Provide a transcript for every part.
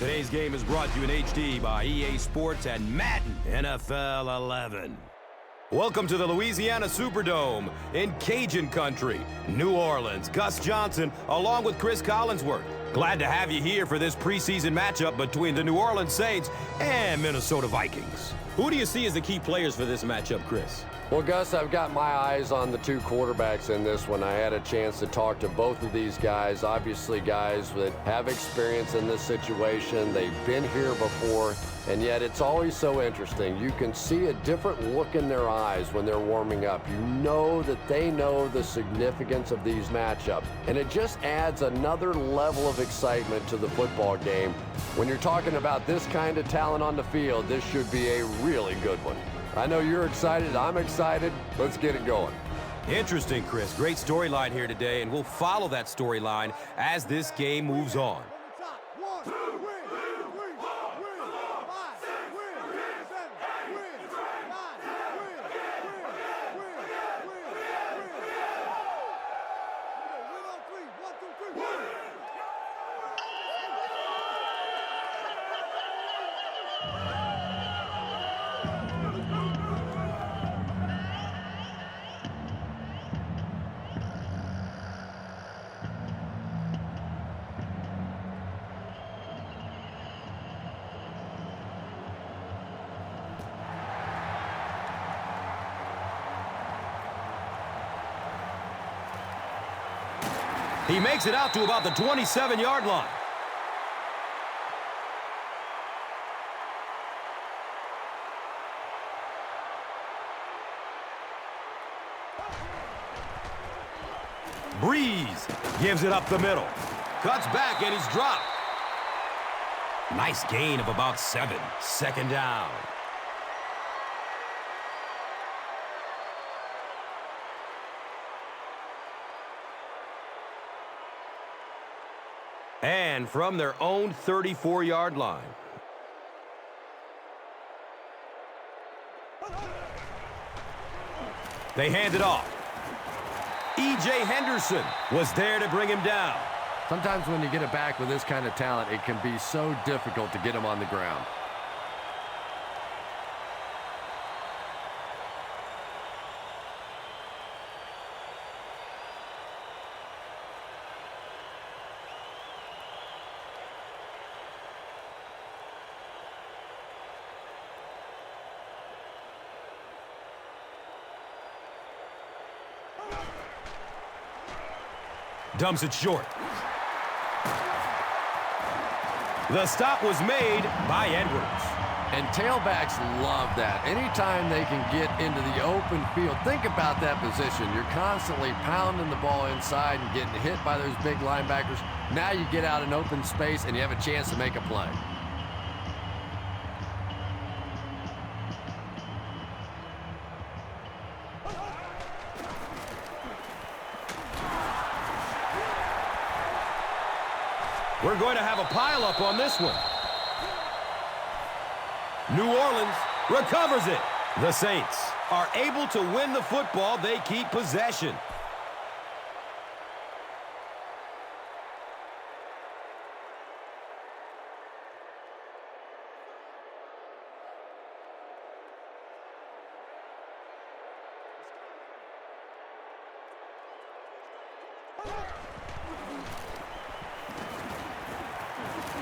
Today's game is brought to you in HD by EA Sports and Madden NFL 11. Welcome to the Louisiana Superdome in Cajun Country, New Orleans. Gus Johnson along with Chris Collinsworth. Glad to have you here for this preseason matchup between the New Orleans Saints and Minnesota Vikings. Who do you see as the key players for this matchup, Chris? Well, Gus, I've got my eyes on the two quarterbacks in this one. I had a chance to talk to both of these guys, obviously guys that have experience in this situation. They've been here before, and yet it's always so interesting. You can see a different look in their eyes when they're warming up. You know that they know the significance of these matchups, and it just adds another level of excitement to the football game. When you're talking about this kind of talent on the field, this should be a really good one. I know you're excited. I'm excited. Let's get it going. Interesting, Chris. Great storyline here today, and we'll follow that storyline as this game moves on. He makes it out to about the 27-yard line. Brees gives it up the middle. Cuts back and he's dropped. Nice gain of about 7. Second down. And from their own 34-yard line. They hand it off. E.J. Henderson was there to bring him down. Sometimes when you get it back with this kind of talent, it can be so difficult to get him on the ground. Dumps it short. The stop was made by Edwards. And tailbacks love that. Anytime they can get into the open field, think about that position. You're constantly pounding the ball inside and getting hit by those big linebackers. Now you get out in open space and you have a chance to make a play. We're going to have a pileup on this one. New Orleans recovers it. The Saints are able to win the football. They keep possession.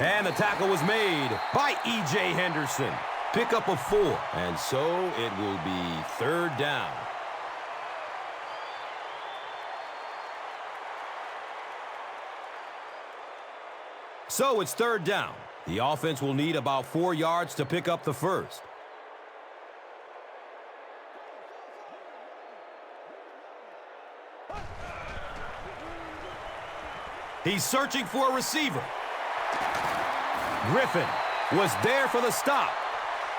And the tackle was made by E.J. Henderson. Pick up a 4, and so it will be third down. So it's third down. The offense will need about 4 yards to pick up the first. He's searching for a receiver. Griffin was there for the stop.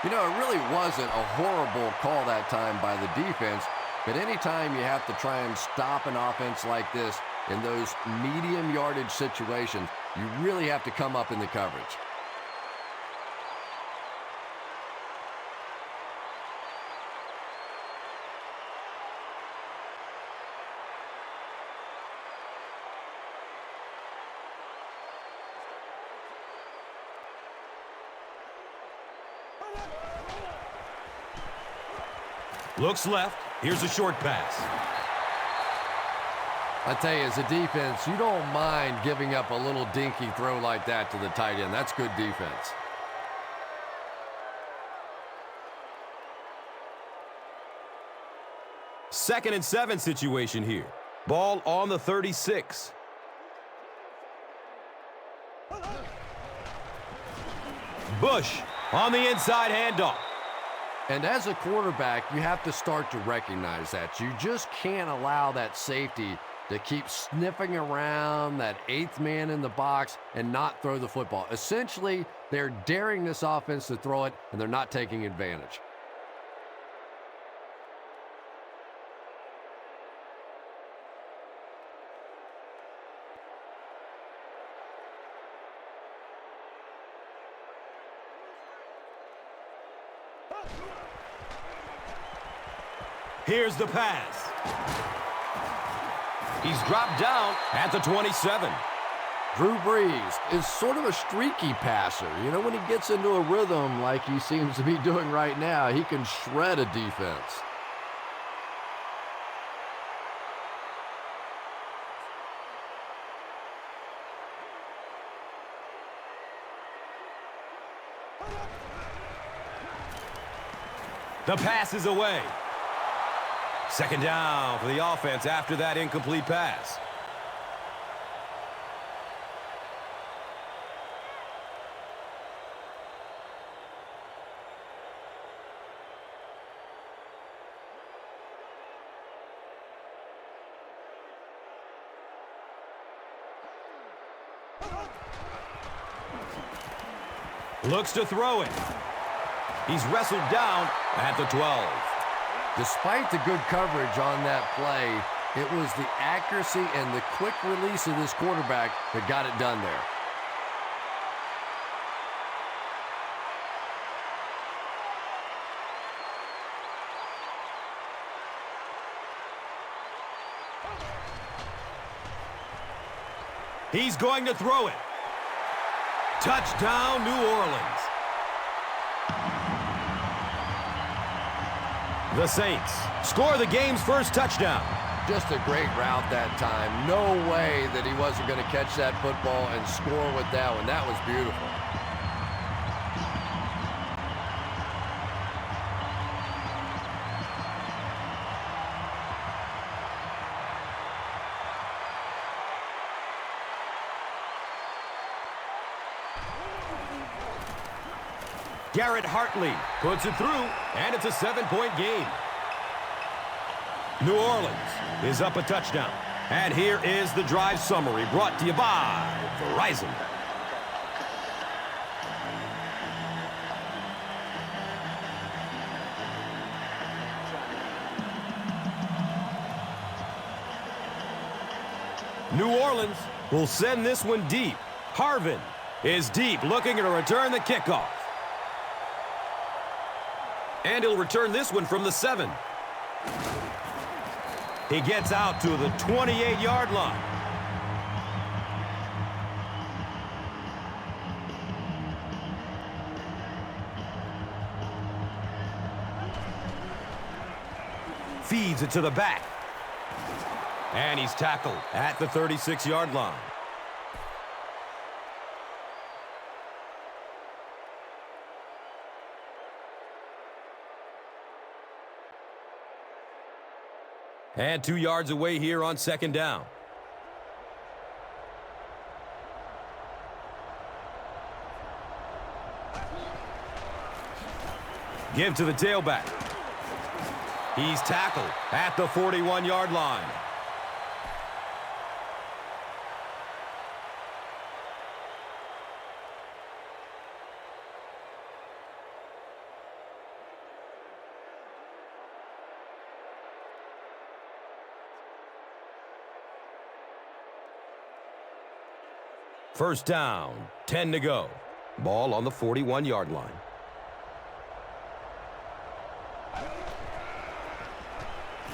You know, it really wasn't a horrible call that time by the defense, but anytime you have to try and stop an offense like this in those medium yardage situations, you really have to come up in the coverage. Looks left. Here's a short pass. I tell you, as a defense, you don't mind giving up a little dinky throw like that to the tight end. That's good defense. Second and 7 situation here. Ball on the 36. Bush on the inside handoff. And as a quarterback, you have to start to recognize that. You just can't allow that safety to keep sniffing around that 8th man in the box and not throw the football. Essentially, they're daring this offense to throw it, and they're not taking advantage. Here's the pass. He's dropped down at the 27. Drew Brees is sort of a streaky passer. You know, when he gets into a rhythm like he seems to be doing right now, he can shred a defense. The pass is away. Second down for the offense after that incomplete pass. Looks to throw it. He's wrestled down at the 12. Despite the good coverage on that play, it was the accuracy and the quick release of this quarterback that got it done there. He's going to throw it. Touchdown, New Orleans. The Saints score the game's first touchdown. Just a great route that time. No way that he wasn't going to catch that football and score with that one. That was beautiful. Garrett Hartley puts it through, and it's a 7-point game. New Orleans is up a touchdown. And here is the drive summary brought to you by Verizon. New Orleans will send this one deep. Harvin is deep, looking to return the kickoff. And he'll return this one from the 7. He gets out to the 28-yard line. Feeds it to the back. And he's tackled at the 36-yard line. And 2 yards away here on second down. Give to the tailback. He's tackled at the 41-yard line. First down, 10 to go. Ball on the 41-yard line.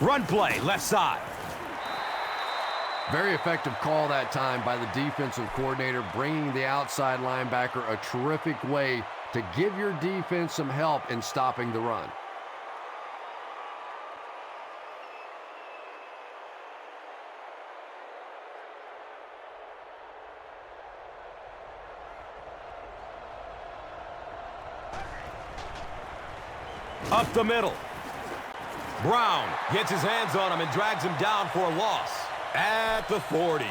Run play, left side. Very effective call that time by the defensive coordinator, bringing the outside linebacker a terrific way to give your defense some help in stopping the run. Up the middle. Brown gets his hands on him and drags him down for a loss at the 40.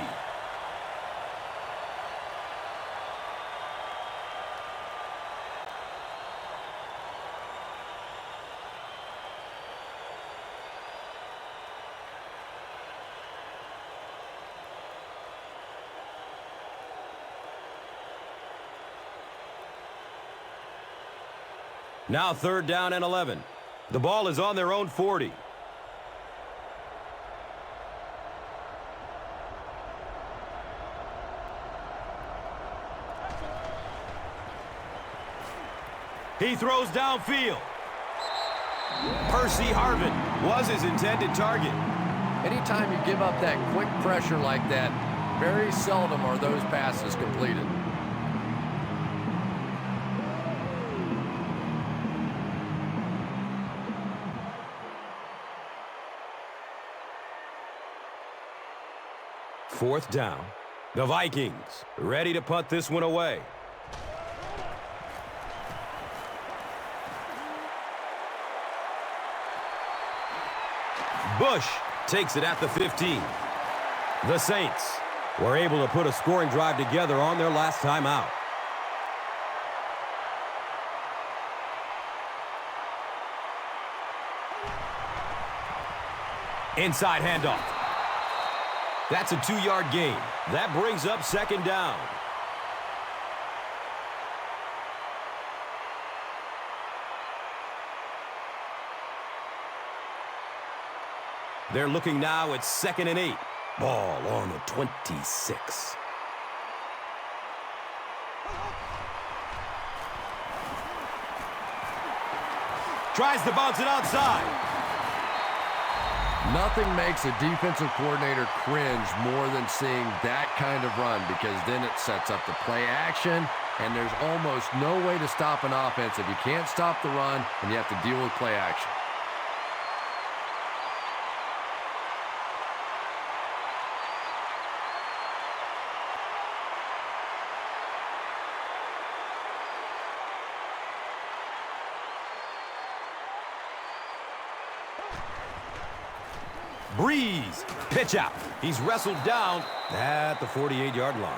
Now 3rd down and 11. The ball is on their own 40. He throws downfield. Percy Harvin was his intended target. Anytime you give up that quick pressure like that, very seldom are those passes completed. Fourth down. The Vikings ready to punt this one away. Bush takes it at the 15. The Saints were able to put a scoring drive together on their last time out. Inside handoff. That's a 2-yard gain. That brings up 2nd down. They're looking now at 2nd and 8. Ball on the 26. Tries to bounce it outside. Nothing makes a defensive coordinator cringe more than seeing that kind of run, because then it sets up the play action, and there's almost no way to stop an offense if you can't stop the run and you have to deal with play action. Brees, pitch out. He's wrestled down at the 48-yard line.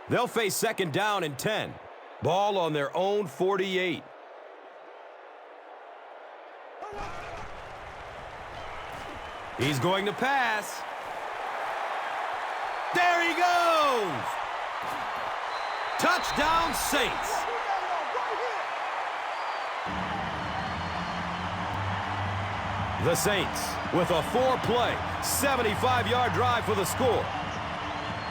They'll face 2nd down and 10. Ball on their own 48. He's going to pass. There he goes! Touchdown, Saints! The Saints with a 4-play, 75-yard drive for the score.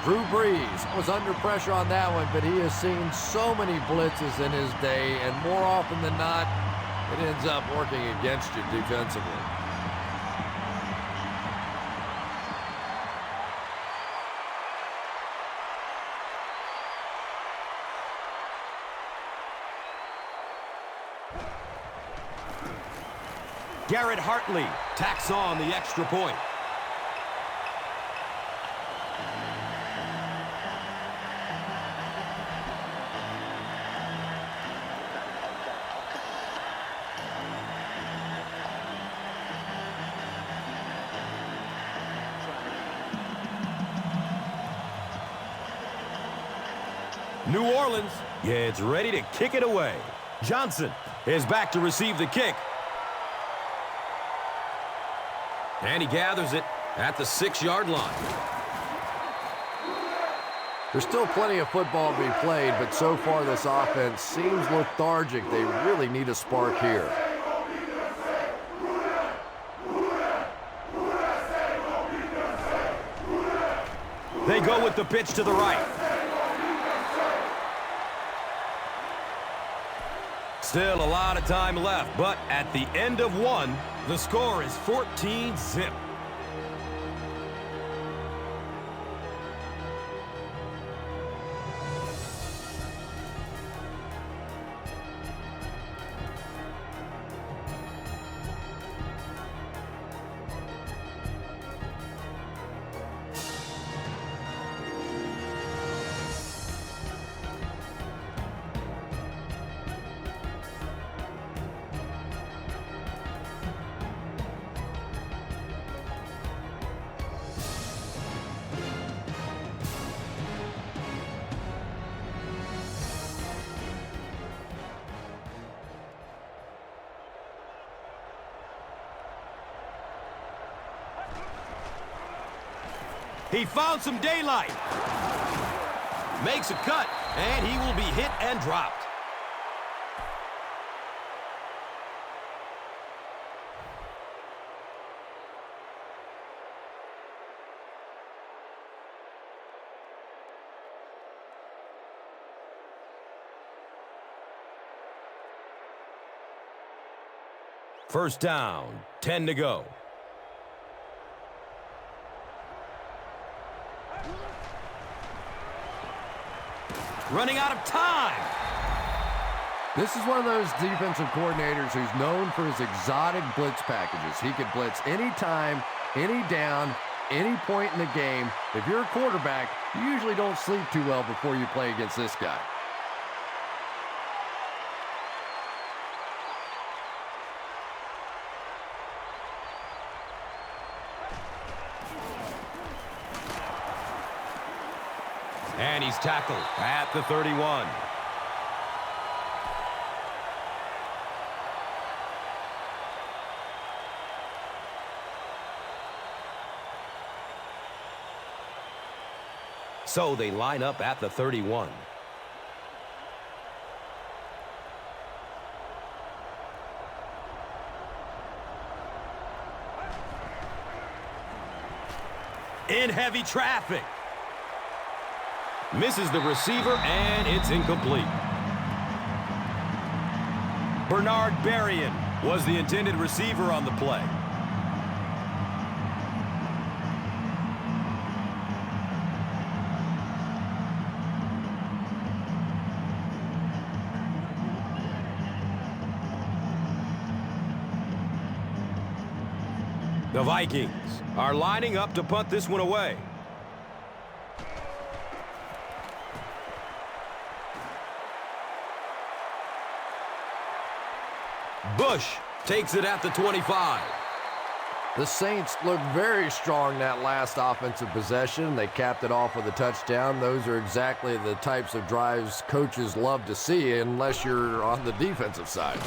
Drew Brees was under pressure on that one, but he has seen so many blitzes in his day, and more often than not, it ends up working against you defensively. Garrett Hartley tacks on the extra point. New Orleans gets ready to kick it away. Johnson is back to receive the kick. And he gathers it at the 6-yard line. There's still plenty of football to be played, but so far this offense seems lethargic. They really need a spark here. They go with the pitch to the right. Still a lot of time left, but at the end of one, The score is 14-zip. He found some daylight. Makes a cut, and he will be hit and dropped. First down, 10 to go. Running out of time. This is one of those defensive coordinators who's known for his exotic blitz packages. He could blitz anytime, any down, any point in the game. If you're a quarterback, you usually don't sleep too well before you play against this guy. And he's tackled at the 31. So they line up at the 31. In heavy traffic. Misses the receiver, and it's incomplete. Bernard Berrien was the intended receiver on the play. The Vikings are lining up to punt this one away. Bush takes it at the 25. The Saints looked very strong that last offensive possession. They capped it off with a touchdown. Those are exactly the types of drives coaches love to see unless you're on the defensive side.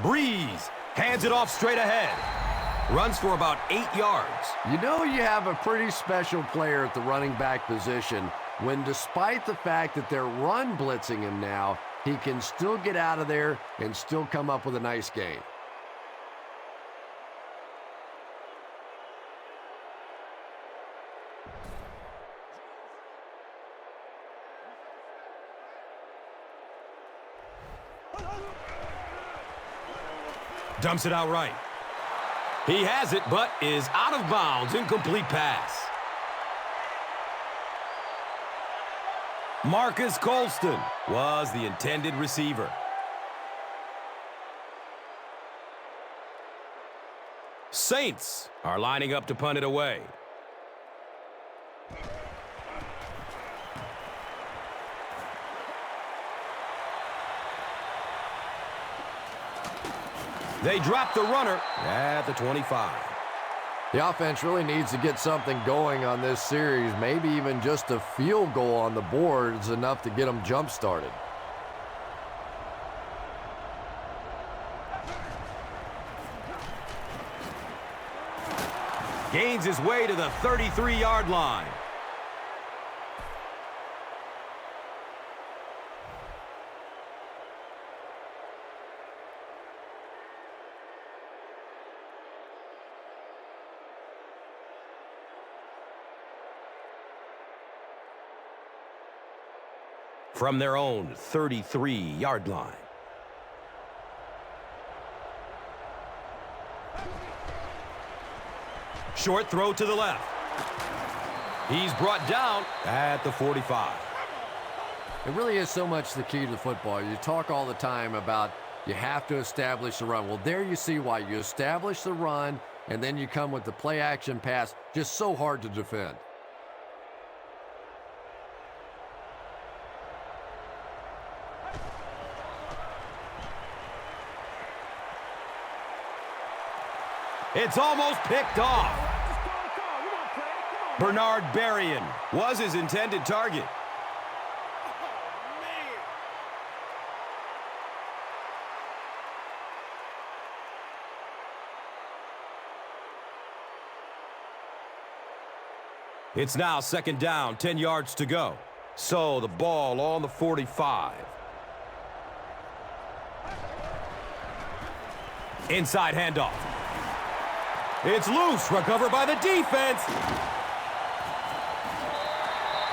Brees hands it off straight ahead. Runs for about 8 yards. You know you have a pretty special player at the running back position when, despite the fact that they're run blitzing him now, he can still get out of there and still come up with a nice gain. Dumps it out right. He has it, but is out of bounds. Incomplete pass. Marcus Colston was the intended receiver. Saints are lining up to punt it away. They drop the runner at the 25. The offense really needs to get something going on this series. Maybe even just a field goal on the board is enough to get them jump-started. gains his way to the 33-yard line. From their own 33-yard line. Short throw to the left. He's brought down at the 45. It really is so much the key to the football. You talk all the time about you have to establish the run. Well, there you see why. You establish the run, and then you come with the play-action pass. Just so hard to defend. It's almost picked off. Bernard Berrien was his intended target. It's now second down, 10 yards to go. So the ball on the 45. Inside handoff. It's loose, recovered by the defense.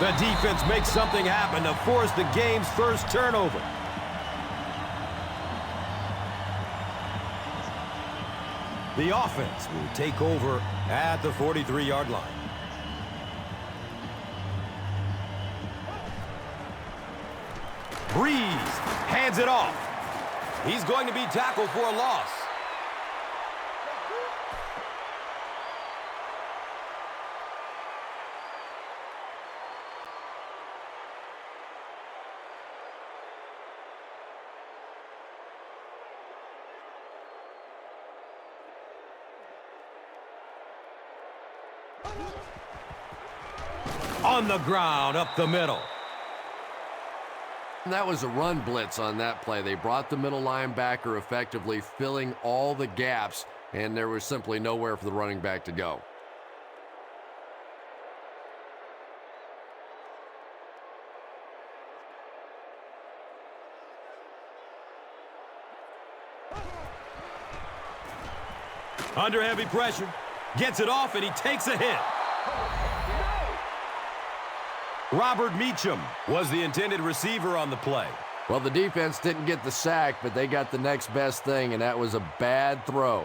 The defense makes something happen to force the game's first turnover. The offense will take over at the 43-yard line. Brees hands it off. He's going to be tackled for a loss. On the ground, up the middle. And that was a run blitz on that play. They brought the middle linebacker effectively, filling all the gaps, and there was simply nowhere for the running back to go. Under heavy pressure. Gets it off, and he takes a hit. Robert Meacham was the intended receiver on the play. Well, the defense didn't get the sack, but they got the next best thing, and that was a bad throw.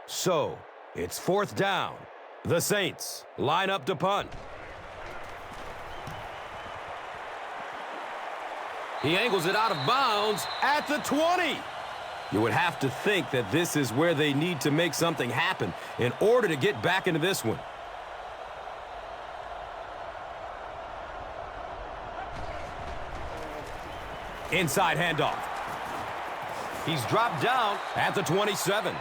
So, it's fourth down. The Saints line up to punt. He angles it out of bounds at the 20. You would have to think that this is where they need to make something happen in order to get back into this one. Inside handoff. He's dropped down at the 27.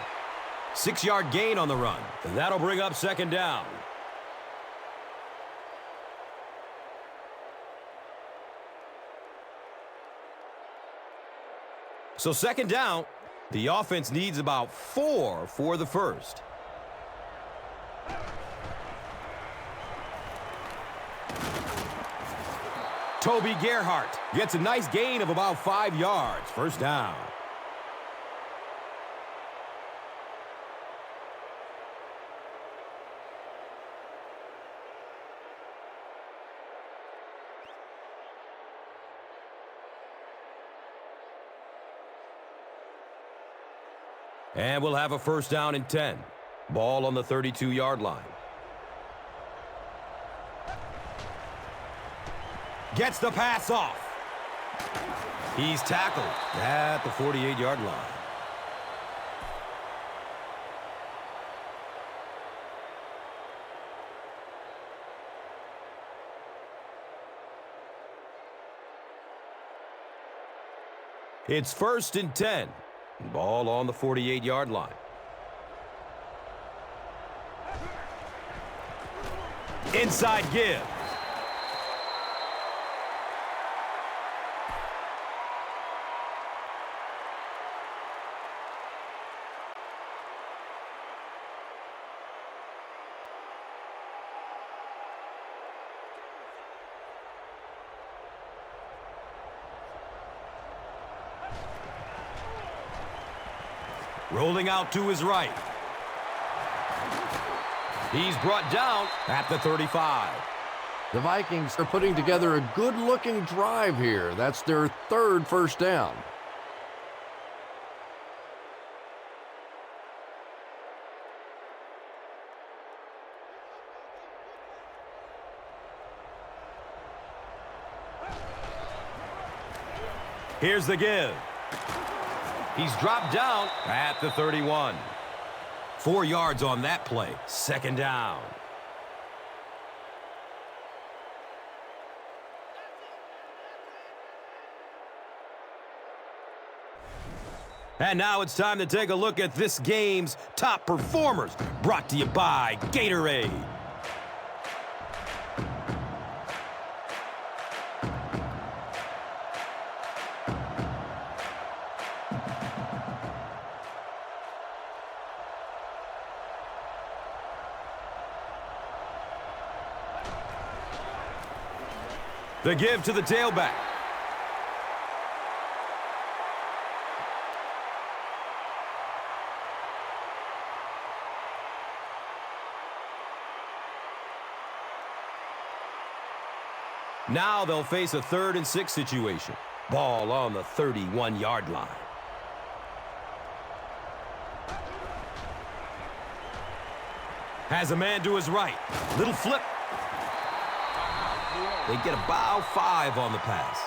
6-yard gain on the run. And that'll bring up second down. So second down, the offense needs about 4 for the first. Toby Gerhart gets a nice gain of about 5 yards. First down. And we'll have a first down and 10. Ball on the 32-yard line. Gets the pass off. He's tackled at the 48-yard line. It's first and 10. Ball on the 48-yard line. Inside give. Rolling out to his right. He's brought down at the 35. The Vikings are putting together a good-looking drive here. That's their third first down. Here's the give. He's dropped down at the 31. 4 yards on that play. Second down. And now it's time to take a look at this game's top performers. Brought to you by Gatorade. The give to the tailback. Now they'll face a 3rd and 6 situation. Ball on the 31-yard line. Has a man to his right. Little flip. They get about 5 on the pass.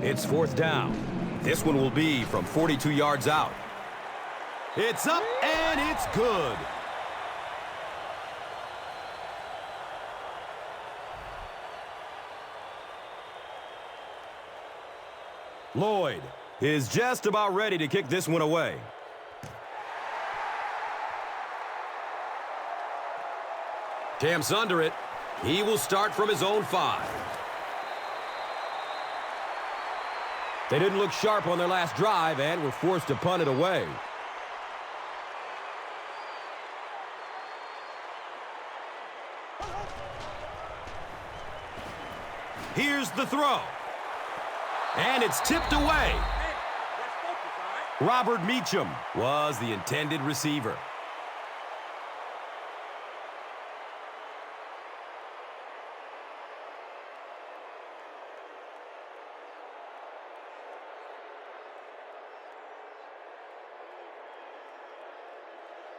It's 4th down. This one will be from 42 yards out. It's up and it's good. Lloyd is just about ready to kick this one away. Camps under it. He will start from his own 5. They didn't look sharp on their last drive and were forced to punt it away. Here's the throw. And it's tipped away. Robert Meacham was the intended receiver.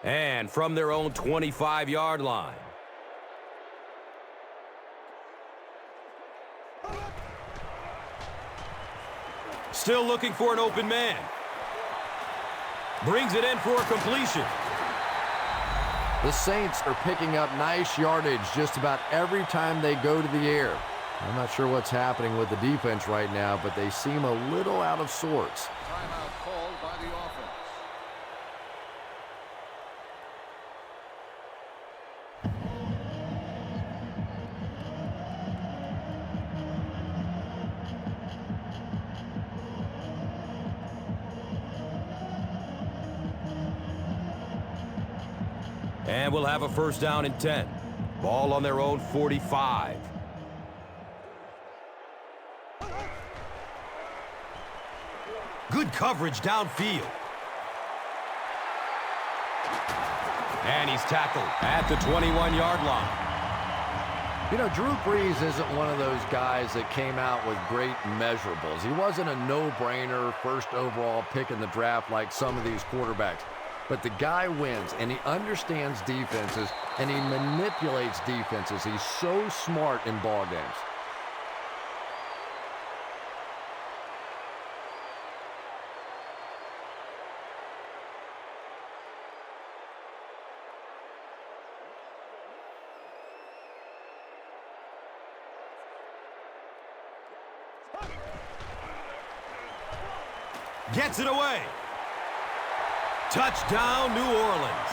And from their own 25-yard line. Still looking for an open man. Brings it in for a completion. The Saints are picking up nice yardage just about every time they go to the air. I'm not sure what's happening with the defense right now, but they seem a little out of sorts. Timeout called by the offense. And we'll have a first down and 10. Ball on their own 45. Good coverage downfield. And he's tackled at the 21-yard line. You know, Drew Brees isn't one of those guys that came out with great measurables. He wasn't a no-brainer first overall pick in the draft like some of these quarterbacks. But the guy wins, and he understands defenses, and he manipulates defenses. He's so smart in ball games. Gets it away. Touchdown, New Orleans.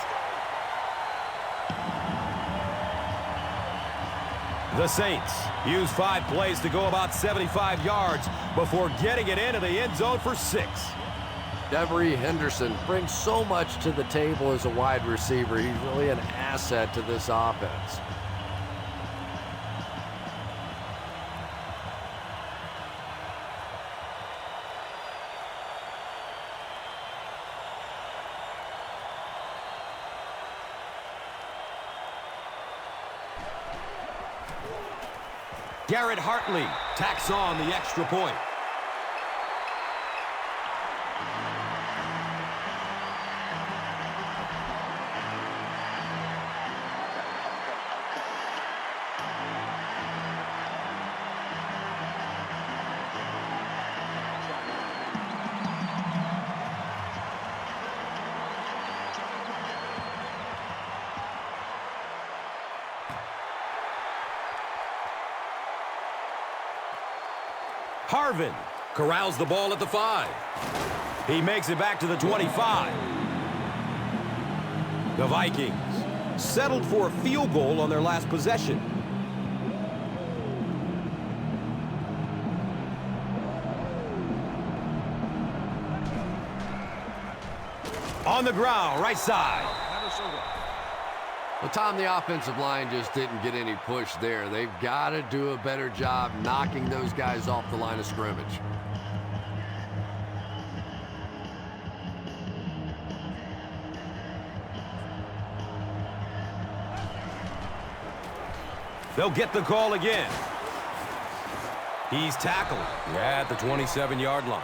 The Saints use 5 plays to go about 75 yards before getting it into the end zone for 6. Devery Henderson brings so much to the table as a wide receiver. He's really an asset to this offense. Garrett Hartley tacks on the extra point. Harvin corrals the ball at the 5. He makes it back to the 25. The Vikings settled for a field goal on their last possession. On the ground, right side. Well, Tom, the offensive line just didn't get any push there. They've got to do a better job knocking those guys off the line of scrimmage. They'll get the call again. He's tackled at the 27-yard line.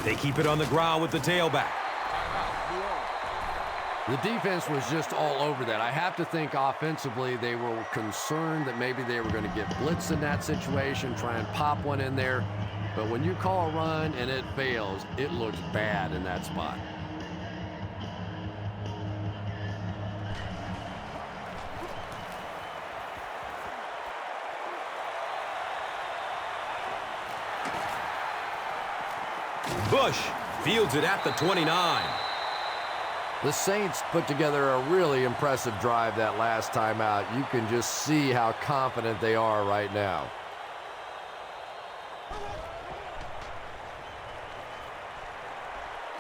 They keep it on the ground with the tailback. The defense was just all over that. I have to think offensively they were concerned that maybe they were going to get blitzed in that situation, try and pop one in there. But when you call a run and it fails, it looks bad in that spot. Bush fields it at the 29. The Saints put together a really impressive drive that last time out. You can just see how confident they are right now.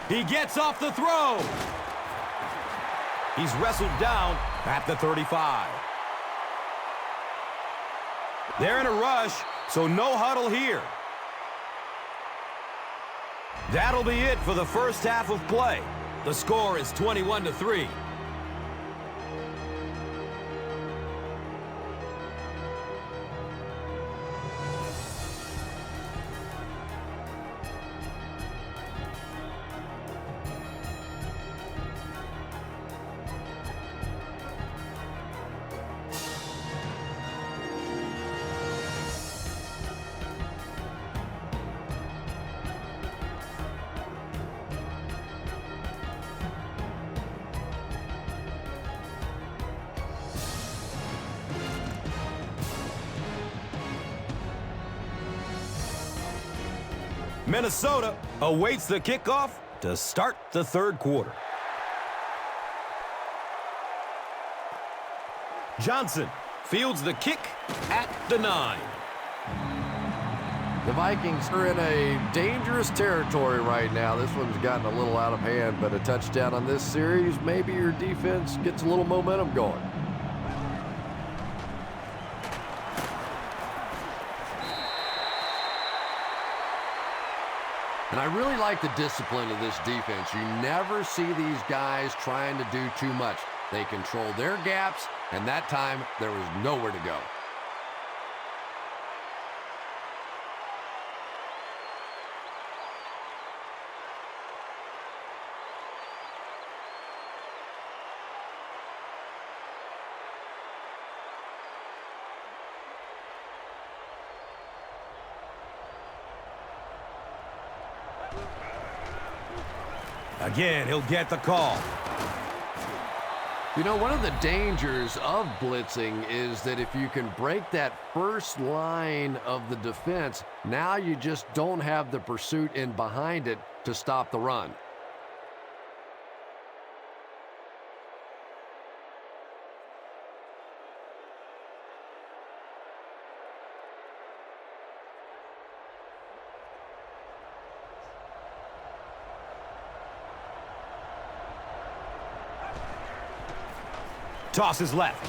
He gets off the throw. He's wrestled down at the 35. They're in a rush, so no huddle here. That'll be it for the first half of play. The score is 21-3. Minnesota awaits the kickoff to start the third quarter. Johnson fields the kick at the 9. The Vikings are in a dangerous territory right now. This one's gotten a little out of hand, but a touchdown on this series, maybe your defense gets a little momentum going. And I really like the discipline of this defense. You never see these guys trying to do too much. They control their gaps, and that time there was nowhere to go. Again, he'll get the call. You know, one of the dangers of blitzing is that if you can break that first line of the defense, now you just don't have the pursuit in behind it to stop the run. Tosses left.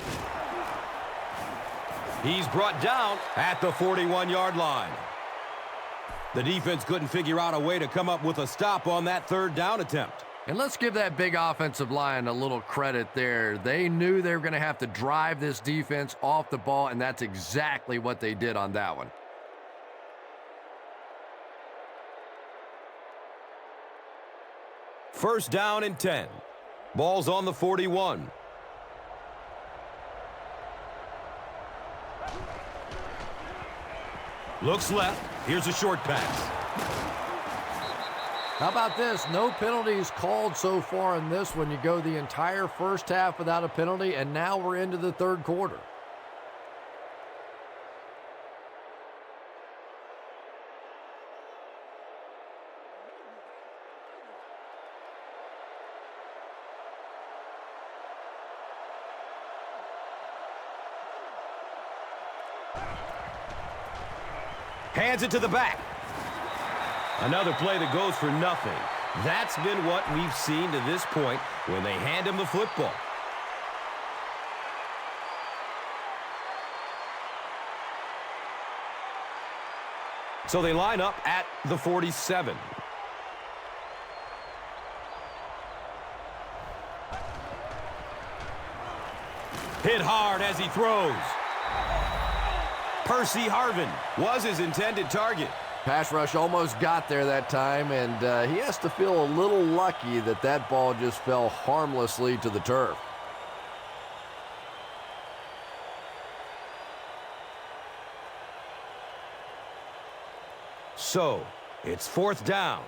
He's brought down at the 41-yard line. The defense couldn't figure out a way to come up with a stop on that third down attempt. And let's give that big offensive line a little credit there. They knew they were going to have to drive this defense off the ball, and that's exactly what they did on that one. First down and 10. Ball's on the 41. Looks left. Here's a short pass. How about this? No penalties called so far in this one. You go the entire first half without a penalty, and now we're into the third quarter. Hands it to the back. Another play that goes for nothing. That's been what we've seen to this point when they hand him the football. So they line up at the 47. Hit hard as he throws. Percy Harvin was his intended target. Pass rush almost got there that time, and he has to feel a little lucky that that ball just fell harmlessly to the turf. So, it's fourth down.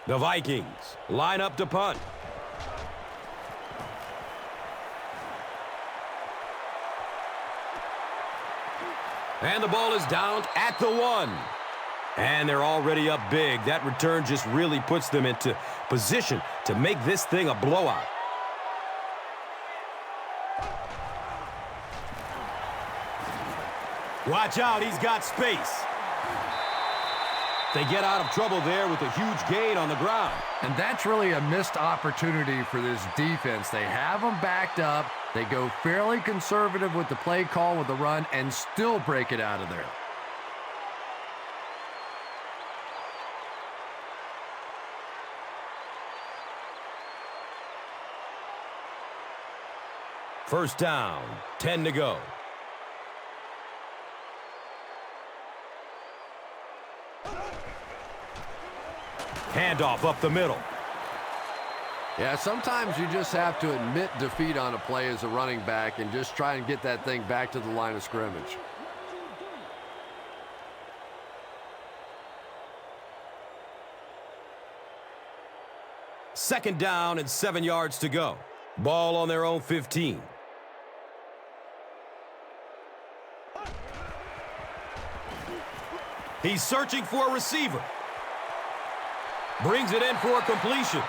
The Vikings line up to punt. And the ball is down at the 1. And they're already up big. That return just really puts them into position to make this thing a blowout. Watch out, he's got space. They get out of trouble there with a huge gain on the ground. And that's really a missed opportunity for this defense. They have them backed up. They go fairly conservative with the play call with the run and still break it out of there. First down, 10 to go. Handoff up the middle. Yeah, sometimes you just have to admit defeat on a play as a running back and just try and get that thing back to the line of scrimmage. Second down and 7 yards to go. Ball on their own 15. He's searching for a receiver. Brings it in for a completion.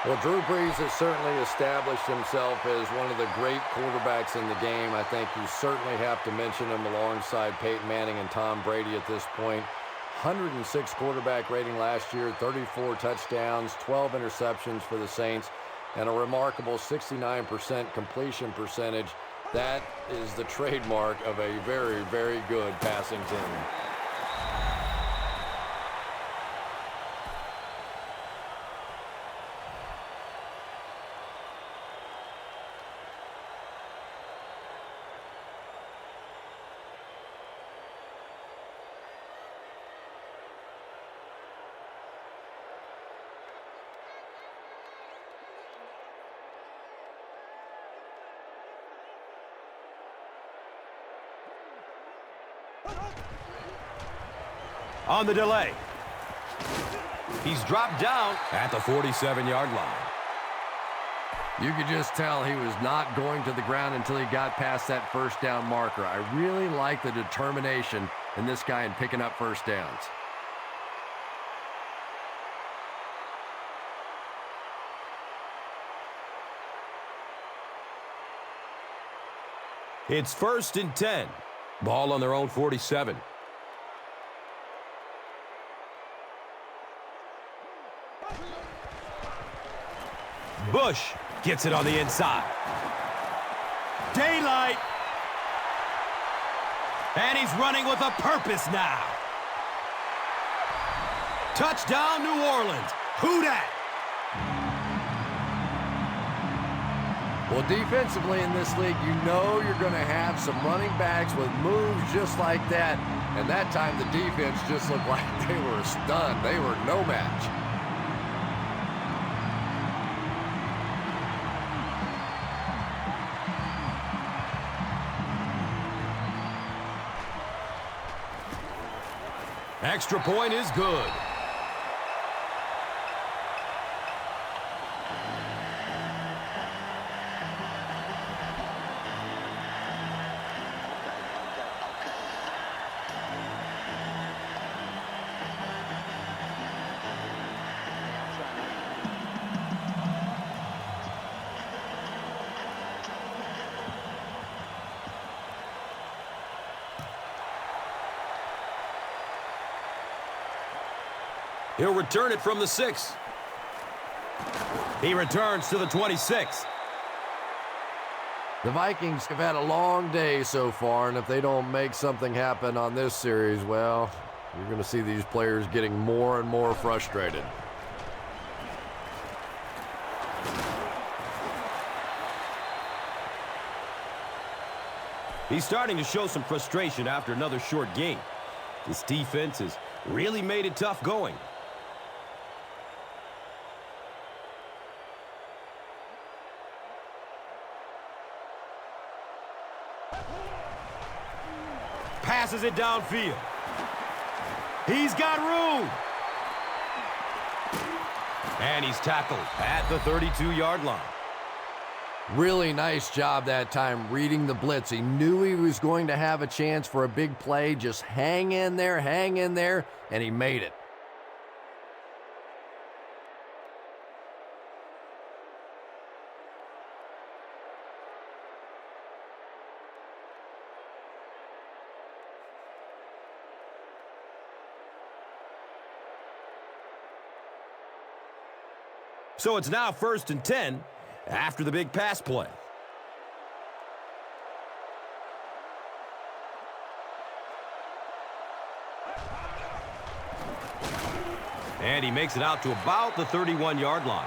Well, Drew Brees has certainly established himself as one of the great quarterbacks in the game. I think you certainly have to mention him alongside Peyton Manning and Tom Brady at this point. 106 quarterback rating last year, 34 touchdowns, 12 interceptions for the Saints, and a remarkable 69% completion percentage. That is the trademark of a very, very good passing team. On the delay. He's dropped down at the 47-yard line. You could just tell he was not going to the ground until he got past that first down marker. I really like the determination in this guy in picking up first downs. It's first and 10. Ball on their own 47. Bush gets it on the inside. And he's running with a purpose now. Touchdown, New Orleans. Who dat? Well, defensively in this league, you know you're going to have some running backs with moves just like that. And that time, the defense just looked like they were stunned. They were no match. Extra point is good. He'll return it from the 6. He returns to the 26. The Vikings have had a long day so far, and if they don't make something happen on this series, well, you're going to see these players getting more and more frustrated. He's starting to show some frustration after another short game. This defense has really made it tough going. Passes it downfield. He's got room. And he's tackled at the 32-yard line. Really nice job that time reading the blitz. He knew he was going to have a chance for a big play. Just hang in there, and he made it. So it's now 1st and 10 after the big pass play. And he makes it out to about the 31-yard line.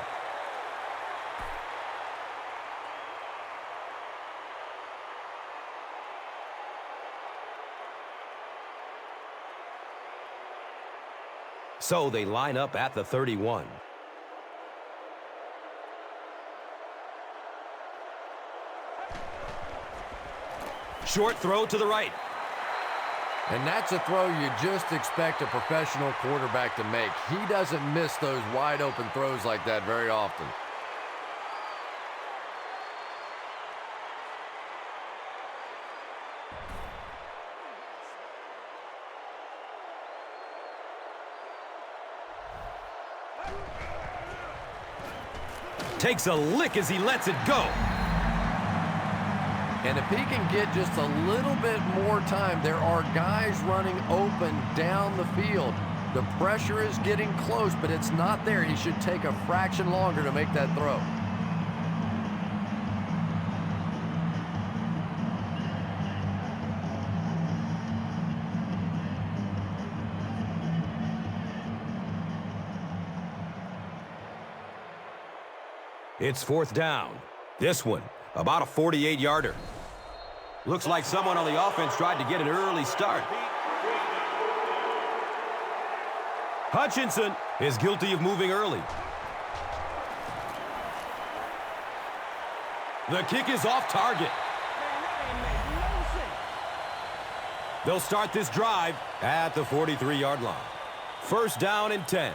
So they line up at the 31. Short throw to the right. And that's a throw you just expect a professional quarterback to make. He doesn't miss those wide open throws like that very often. Takes a lick as he lets it go. And if he can get just a little bit more time, there are guys running open down the field. The pressure is getting close, but it's not there. He should take a fraction longer to make that throw. It's 4th down. This one, about a 48-yarder. Looks like someone on the offense tried to get an early start. Hutchinson is guilty of moving early. The kick is off target. They'll start this drive at the 43-yard line. 1st down and 10.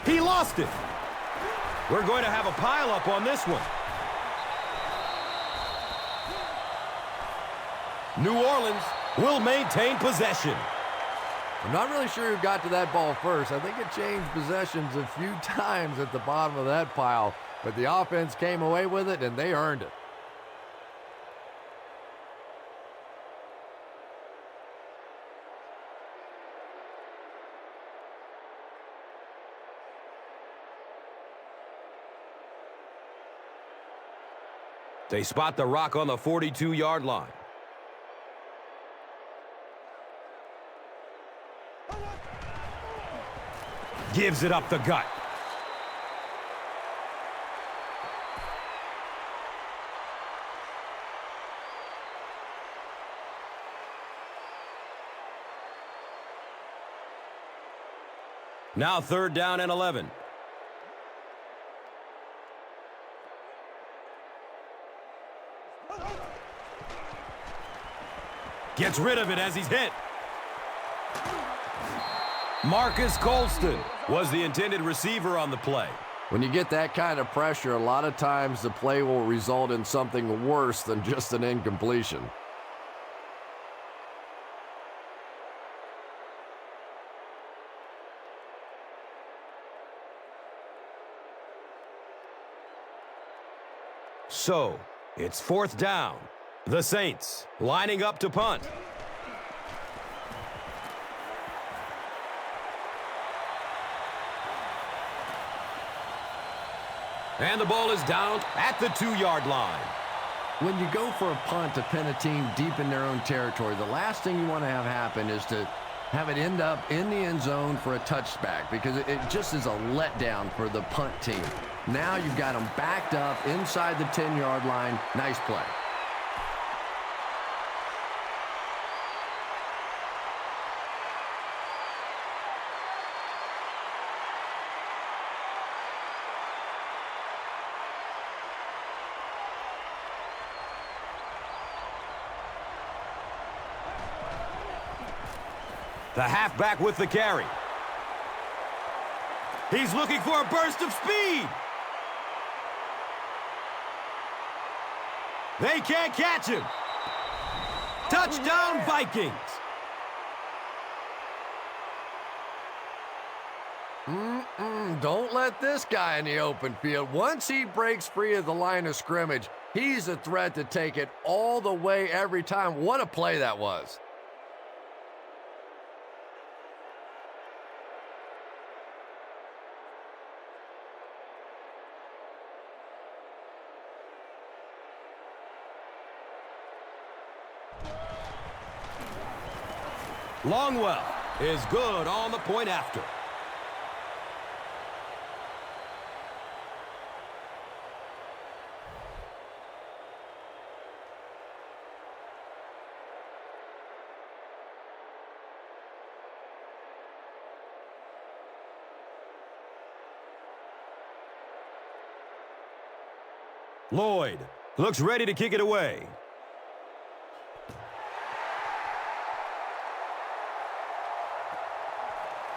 He lost it. We're going to have a pileup on this one. New Orleans will maintain possession. I'm not really sure who got to that ball first. I think it changed possessions a few times at the bottom of that pile, but the offense came away with it, and they earned it. They spot the rock on the 42-yard line. Gives it up the gut. Now 3rd down and 11. Gets rid of it as he's hit. Marcus Colston was the intended receiver on the play. When you get that kind of pressure, a lot of times the play will result in something worse than just an incompletion. So, it's 4th down. The Saints lining up to punt. And the ball is down at the 2-yard line. When you go for a punt to pin a team deep in their own territory, the last thing you want to have happen is to have it end up in the end zone for a touchback, because it just is a letdown for the punt team. Now you've got them backed up inside the 10-yard line. Nice play. The halfback with the carry. He's looking for a burst of speed. They can't catch him. Touchdown, Vikings. Don't let this guy in the open field. Once he breaks free of the line of scrimmage, he's a threat to take it all the way every time. What a play that was. Longwell is good on the point after. Lloyd looks ready to kick it away.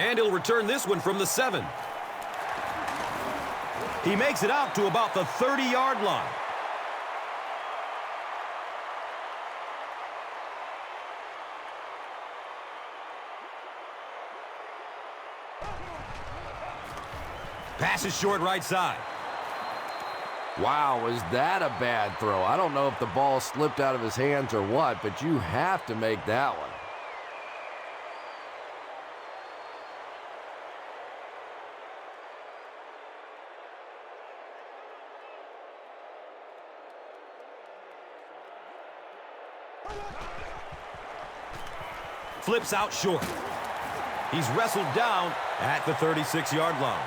And he'll return this one from the 7. He makes it out to about the 30-yard line. Pass is short right side. Wow, was that a bad throw? I don't know if the ball slipped out of his hands or what, but you have to make that one. Flips out short. He's wrestled down at the 36-yard line.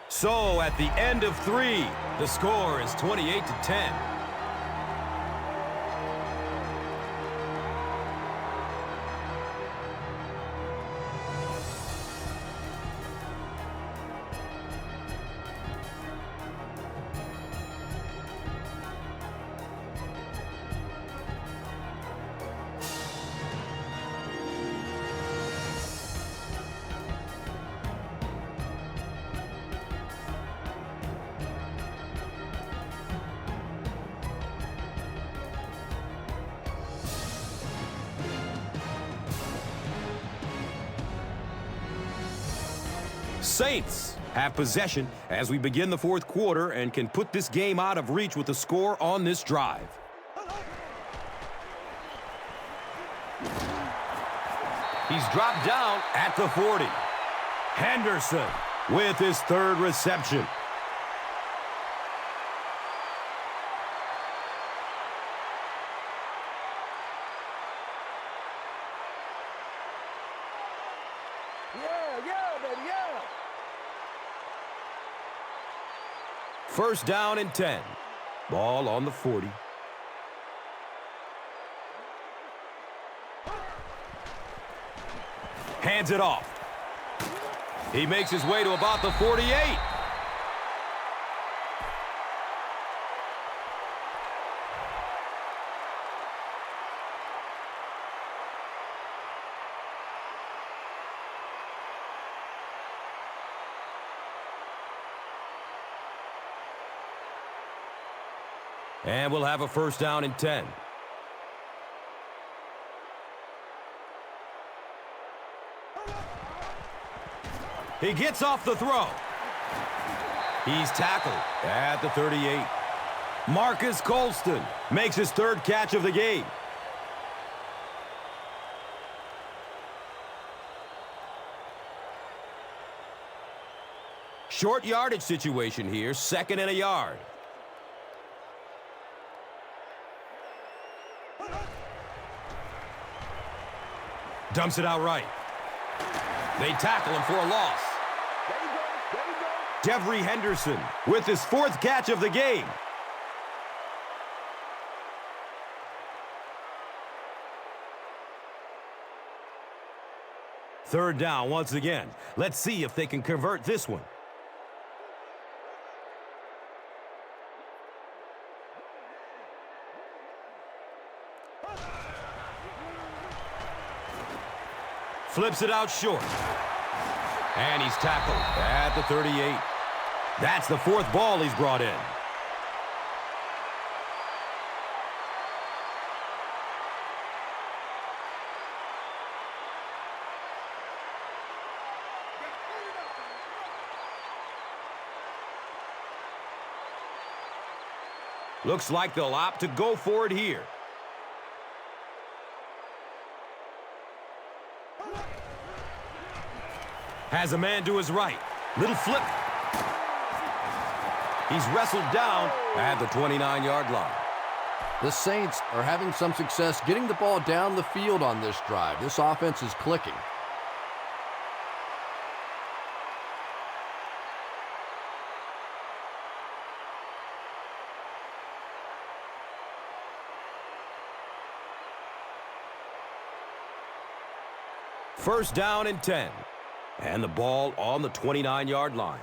So at the end of 3, the score is 28-10. Saints have possession as we begin the 4th quarter and can put this game out of reach with the score on this drive. He's dropped down at the 40. Henderson with his third reception. Yeah, baby, yeah. First down and 10. Ball on the 40. Hands it off. He makes his way to about the 48. And we'll have a first down and 10. He gets off the throw. He's tackled at the 38. Marcus Colston makes his third catch of the game. Short yardage situation here, 2nd and a yard. Dumps it out right. They tackle him for a loss. Devery Henderson with his 4th catch of the game. Third down once again. Let's see if they can convert this one. Flips it out short. And he's tackled at the 38. That's the 4th ball he's brought in. Looks like they'll opt to go for it here. Has a man to his right. Little flip. He's wrestled down at the 29-yard line. The Saints are having some success getting the ball down the field on this drive. This offense is clicking. First down and 10. And the ball on the 29-yard line.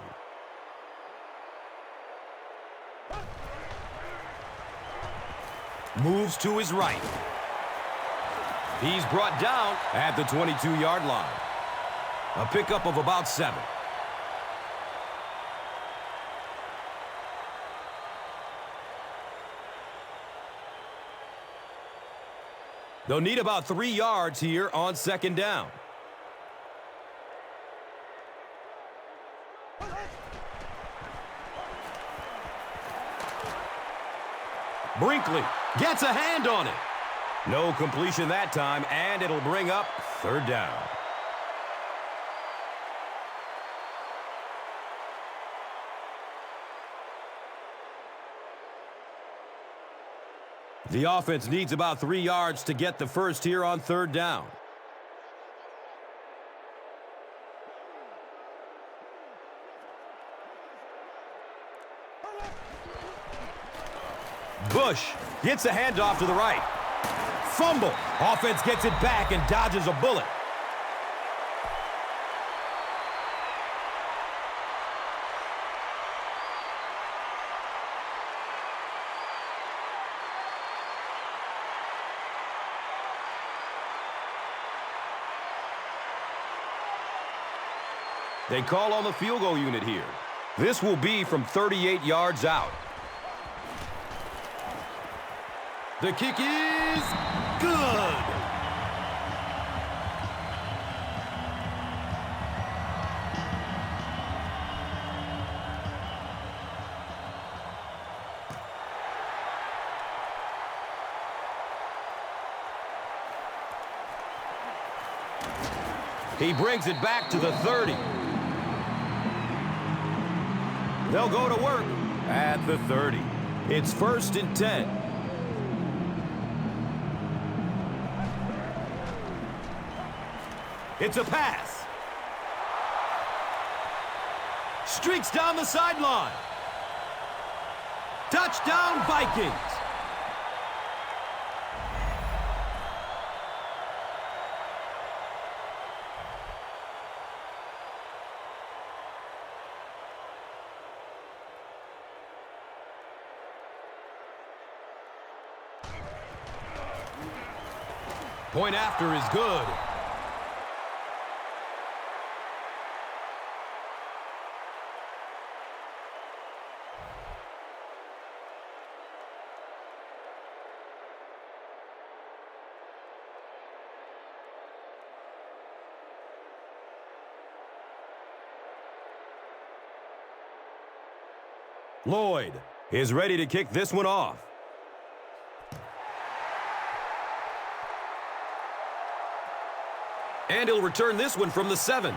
Moves to his right. He's brought down at the 22-yard line. A pickup of about 7. They'll need about 3 yards here on 2nd down. Brinkley gets a hand on it. No completion that time, and it'll bring up 3rd down. The offense needs about 3 yards to get the first here on 3rd down. Bush gets a handoff to the right. Fumble. Offense gets it back and dodges a bullet. They call on the field goal unit here. This will be from 38 yards out. The kick is good. He brings it back to the 30. They'll go to work at the 30. It's 1st and 10. It's a pass. Streaks down the sideline. Touchdown, Vikings. Point after is good. Lloyd is ready to kick this one off. And he'll return this one from the 7.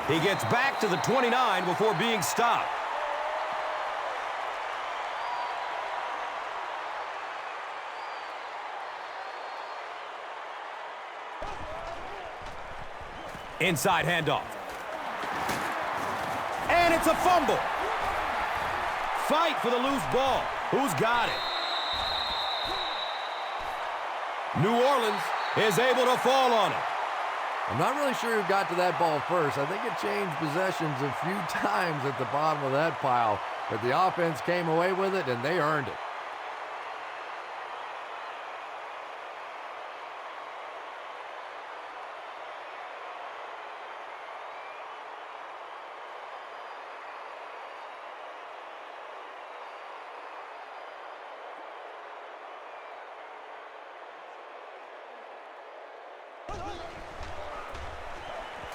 He gets back to the 29 before being stopped. Inside handoff. And it's a fumble. Fight for the loose ball. Who's got it? New Orleans is able to fall on it. I'm not really sure who got to that ball first. I think it changed possessions a few times at the bottom of that pile, but the offense came away with it, and they earned it.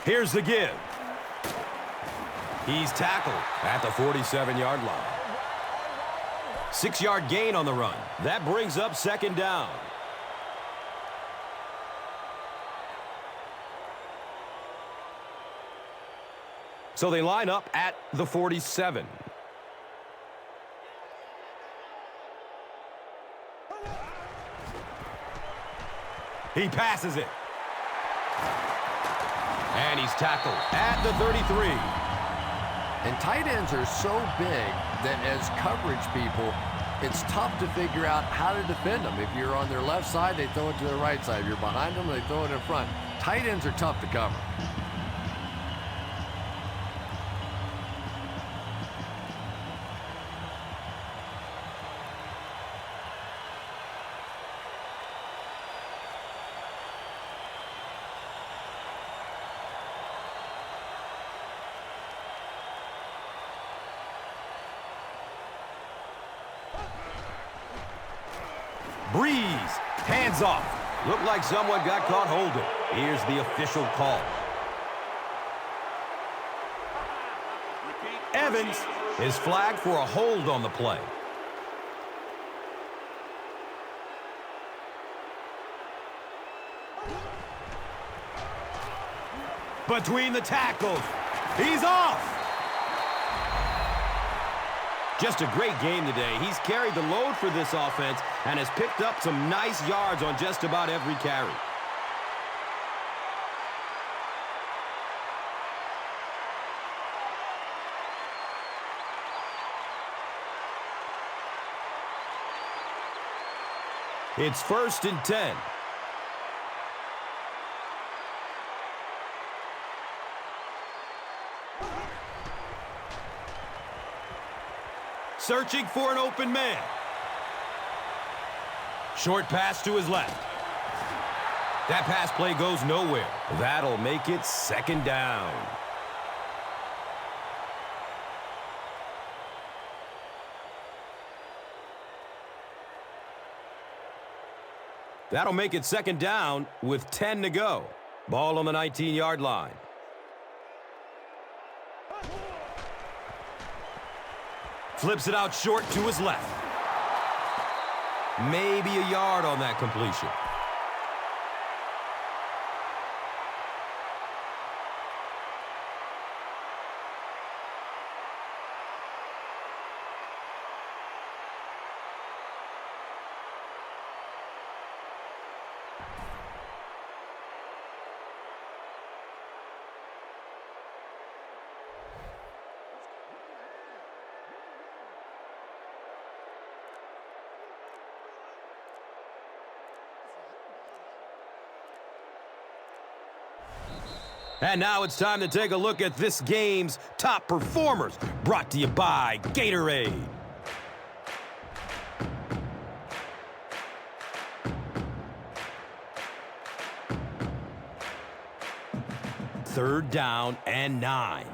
Here's the give. He's tackled at the 47-yard line. 6-yard gain on the run. That brings up 2nd down. So they line up at the 47. He passes it. And he's tackled at the 33. And tight ends are so big that as coverage people, it's tough to figure out how to defend them. If you're on their left side, they throw it to their right side. If you're behind them, they throw it in front. Tight ends are tough to cover. Brees, hands off. Looked like someone got caught holding. Here's the official call. Evans is flagged for a hold on the play. Between the tackles. He's off. Just a great game today. He's carried the load for this offense and has picked up some nice yards on just about every carry. It's 1st and 10. Searching for an open man. Short pass to his left. That pass play goes nowhere. That'll make it 2nd down. That'll make it 2nd down with 10 to go. Ball on the 19-yard line. Flips it out short to his left. Maybe a yard on that completion. And now it's time to take a look at this game's top performers, brought to you by Gatorade. Third down and 9.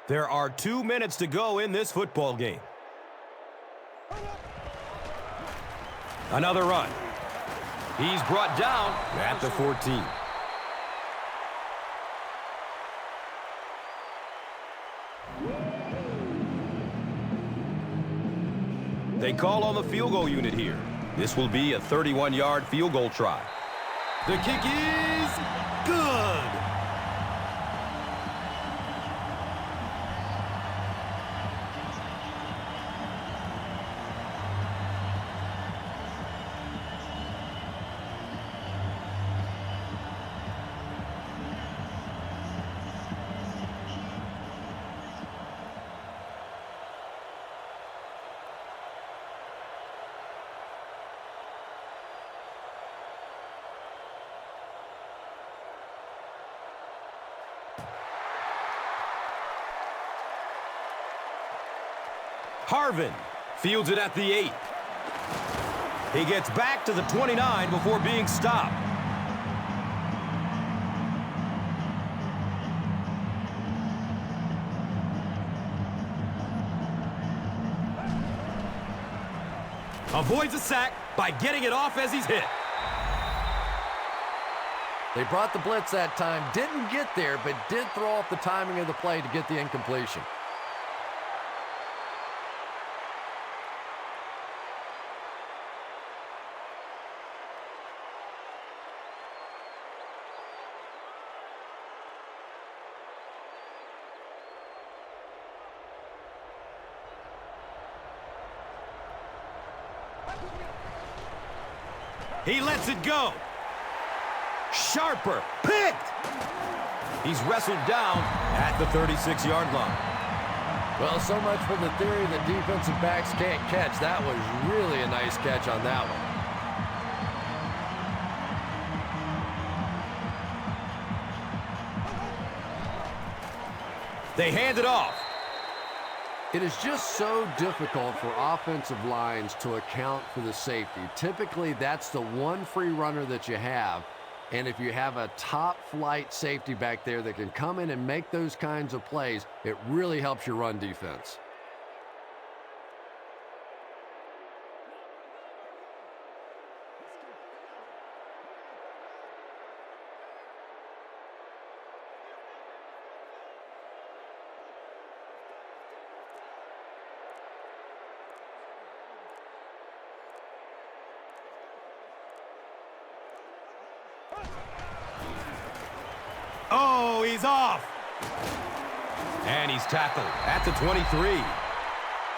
There are 2 minutes to go in this football game. Another run. He's brought down at the 14. They call on the field goal unit here. This will be a 31-yard field goal try. The kick is good. Harvin fields it at the 8. He gets back to the 29 before being stopped. Avoids a sack by getting it off as he's hit. They brought the blitz that time, didn't get there, but did throw off the timing of the play to get the incompletion. He lets it go. Sharper, picked. He's wrestled down at the 36-yard line. Well, so much for the theory that defensive backs can't catch. That was really a nice catch on that one. They hand it off. It is just so difficult for offensive lines to account for the safety. Typically, that's the one free runner that you have. And if you have a top-flight safety back there that can come in and make those kinds of plays, it really helps your run defense. Oh, he's off. And he's tackled at the 23.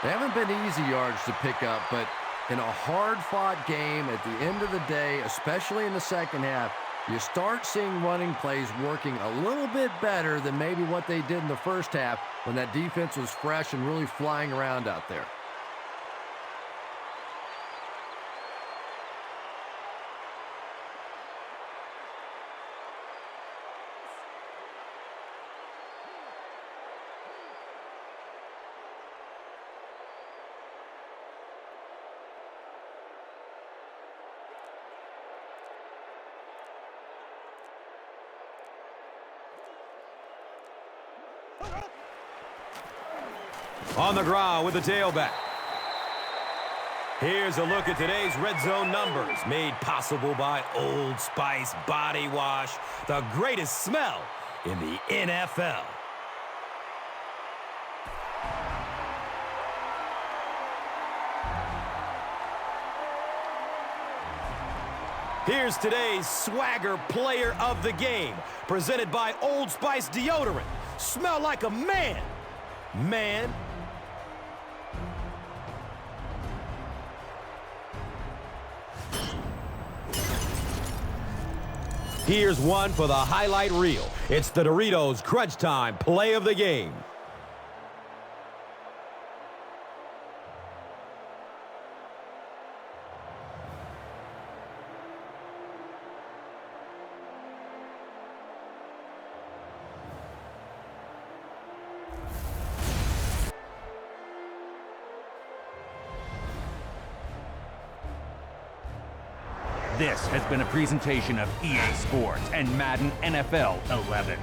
They haven't been easy yards to pick up, but in a hard-fought game at the end of the day, especially in the second half, you start seeing running plays working a little bit better than maybe what they did in the first half when that defense was fresh and really flying around out there. On the ground with the tailback. Here's a look at today's red zone numbers, made possible by Old Spice Body Wash, the greatest smell in the NFL. Here's today's swagger player of the game, presented by Old Spice Deodorant. Smell like a man. Man. Here's one for the highlight reel. It's the Doritos Crunch Time play of the game. This has been a presentation of EA Sports and Madden NFL 11.